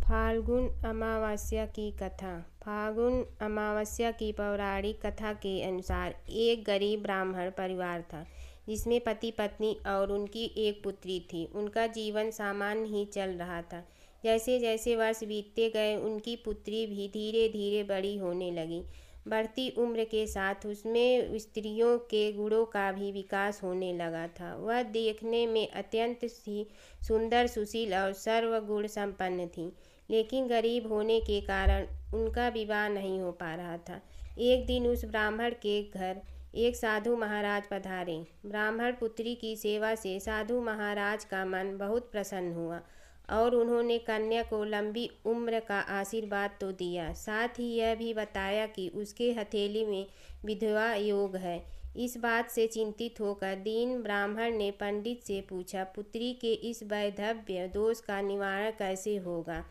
फाल्गुन अमावस्या की कथा। फाल्गुन अमावस्या की पौराणिक कथा के अनुसार एक गरीब ब्राह्मण परिवार था जिसमें पति पत्नी और उनकी एक पुत्री थी। उनका जीवन सामान्य ही चल रहा था। जैसे जैसे वर्ष बीतते गए उनकी पुत्री भी धीरे धीरे बड़ी होने लगी। बढ़ती उम्र के साथ उसमें स्त्रियों के गुणों का भी विकास होने लगा था। वह देखने में अत्यंत ही सुंदर, सुशील और सर्वगुण संपन्न थी, लेकिन गरीब होने के कारण उनका विवाह नहीं हो पा रहा था। एक दिन उस ब्राह्मण के घर एक साधु महाराज पधारे। ब्राह्मण पुत्री की सेवा से साधु महाराज का मन बहुत प्रसन्न हुआ और उन्होंने कन्या को लंबी उम्र का आशीर्वाद तो दिया, साथ ही यह भी बताया कि उसके हथेली में विधवा योग है। इस बात से चिंतित होकर दीन ब्राह्मण ने पंडित से पूछा, पुत्री के इस वैधव्य दोष का निवारण कैसे होगा।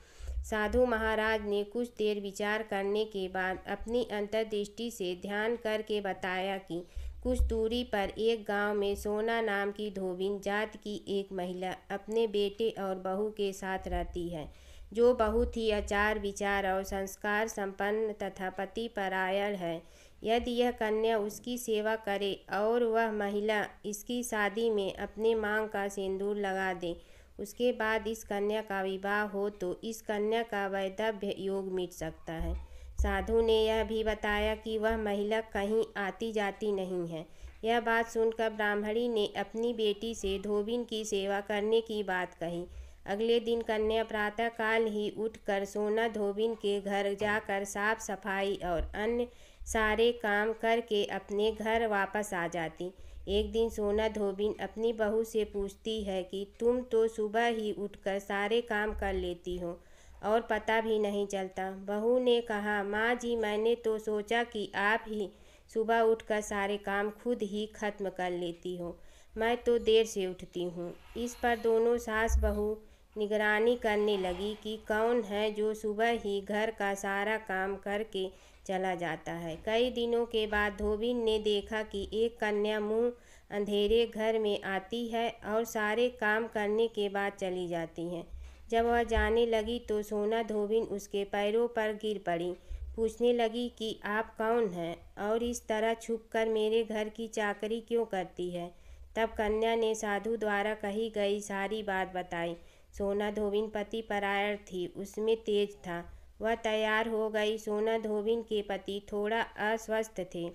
साधु महाराज ने कुछ देर विचार करने के बाद अपनी अंतर्दृष्टि से ध्यान करके बताया कि कुछ दूरी पर एक गांव में सोना नाम की धोबिन जात की एक महिला अपने बेटे और बहू के साथ रहती है, जो बहुत ही आचार विचार और संस्कार संपन्न तथा पति परायण है। यदि यह कन्या उसकी सेवा करे और वह महिला इसकी शादी में अपने मांग का सिंदूर लगा दे, उसके बाद इस कन्या का विवाह हो तो इस कन्या का वैधव्य योग मिट सकता है। साधु ने यह भी बताया कि वह महिला कहीं आती जाती नहीं है। यह बात सुनकर ब्राह्मणी ने अपनी बेटी से धोबिन की सेवा करने की बात कही। अगले दिन कन्या प्रातःकाल ही उठकर सोना धोबिन के घर जाकर साफ सफाई और अन्य सारे काम करके अपने घर वापस आ जाती। एक दिन सोना धोबिन अपनी बहू से पूछती है कि तुम तो सुबह ही उठकर सारे काम कर लेती हो और पता भी नहीं चलता। बहू ने कहा, माँ जी, मैंने तो सोचा कि आप ही सुबह उठकर सारे काम खुद ही खत्म कर लेती हो, मैं तो देर से उठती हूँ। इस पर दोनों सास बहू निगरानी करने लगी कि कौन है जो सुबह ही घर का सारा काम करके चला जाता है। कई दिनों के बाद धोबिन ने देखा कि एक कन्या मुंह अंधेरे घर में आती है और सारे काम करने के बाद चली जाती है। जब वह जाने लगी तो सोना धोबिन उसके पैरों पर गिर पड़ी। पूछने लगी कि आप कौन हैं और इस तरह छुपकर मेरे घर की चाकरी क्यों करती है। तब कन्या ने साधु द्वारा कही गई सारी बात बताई। सोना धोबिन पति परायण थी, उसमें तेज था। वह तैयार हो गई। सोना धोबिन के पति थोड़ा अस्वस्थ थे।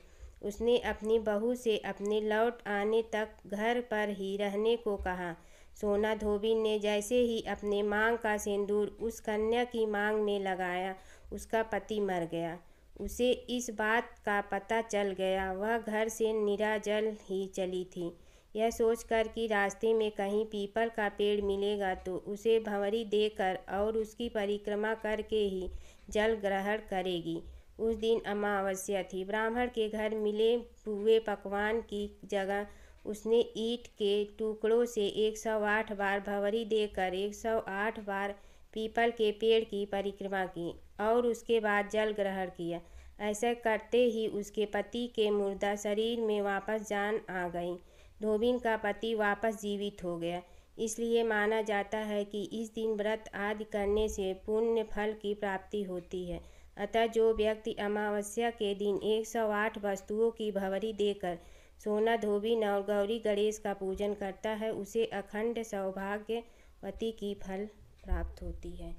उसने अपनी बहू से अपने लौट आने तक घर पर ही रहने को कहा। सोना धोबिन ने जैसे ही अपने मांग का सिंदूर उस कन्या की मांग में लगाया, उसका पति मर गया। उसे इस बात का पता चल गया। वह घर से निराजल ही चली थी, यह सोचकर कि रास्ते में कहीं पीपल का पेड़ मिलेगा तो उसे भंवरी देकर और उसकी परिक्रमा करके ही जल ग्रहण करेगी। उस दिन अमावस्या थी। ब्राह्मण के घर मिले हुए पकवान की जगह उसने ईंट के टुकड़ों से 108 बार भंवरी देकर 108 बार पीपल के पेड़ की परिक्रमा की और उसके बाद जल ग्रहण किया। ऐसा करते ही उसके पति के मुर्दा शरीर में वापस जान आ गई। धोबिन का पति वापस जीवित हो गया। इसलिए माना जाता है कि इस दिन व्रत आदि करने से पुण्य फल की प्राप्ति होती है। अतः जो व्यक्ति अमावस्या के दिन 108 वस्तुओं की भंवरी देकर सोना धोबिन और गौरी गणेश का पूजन करता है, उसे अखंड सौभाग्यवती की फल प्राप्त होती है।